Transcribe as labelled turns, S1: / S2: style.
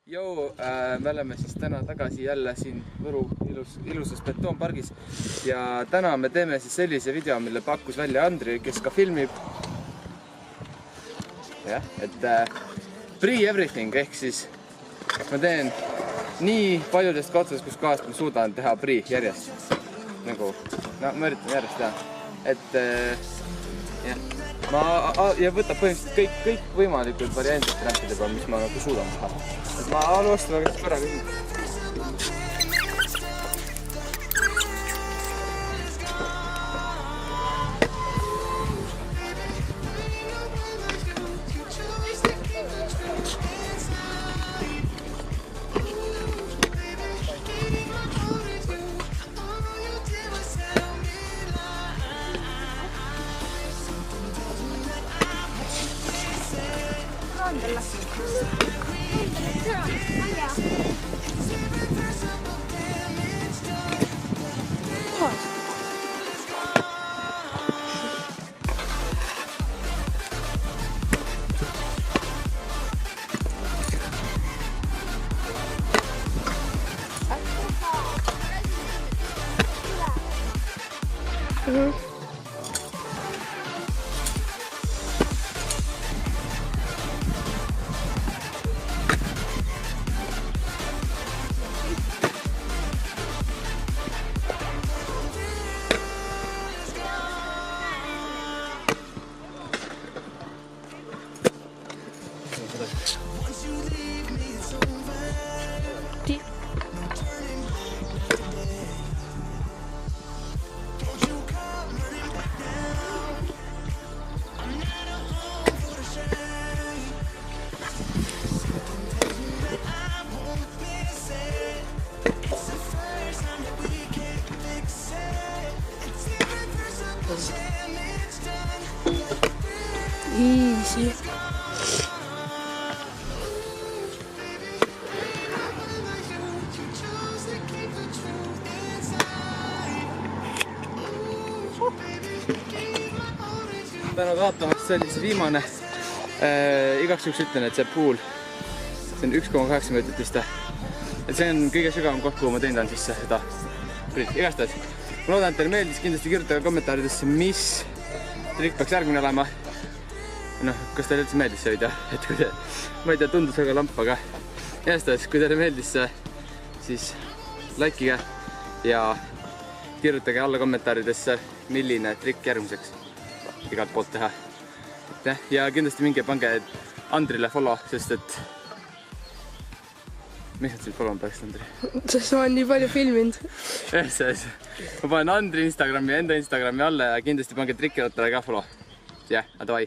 S1: Jou, me oleme siis täna tagasi jälle siin Võru ilusas betoonpargis ja täna me teeme siis sellise video, mille pakkus välja Andri, kes ka filmib. Jah, et free everything ehk siis ma teen nii paljudest katsudest, kus kohast ma suudan teha free järjest. Nagu, no ma üritan järjest teha. Et jah, ja võtab põhimõtteliselt kõik võimalikud variandid trampide peal, mis ma nagu suudan teha. Et ma alustan aga korra küsin.
S2: Easy.
S1: Täna vaatamast, see oli see viimane. Igaks juhuks ütlen, et see pool, see on 1,8 meetrit vist. Et see on kõige sügavam koht, kuhu ma teinud siis seda priit. Igastahes, ma loodan, et teile meeldis, kindlasti kirjutage kommentaaridesse, mis trikk peaks järgmine olema. Noh, kas teile üldse meeldis see video? Et kui te, ma ei tea, tundus väga lamp, aga igastahes, kui teile meeldis see, siis likeige ja kirjutage alla kommentaaridesse, milline trikk järgmiseks igalt poolt teha. Ja kindlasti minge pange Andrile follow, sest et mis nad sind follow peaks, Andri?
S2: Sest ma olen nii palju filminud.
S1: Ma panen Andri Instagrami ja enda Instagrami alla ja kindlasti pange trikkirotele ka follow. Jah, davai.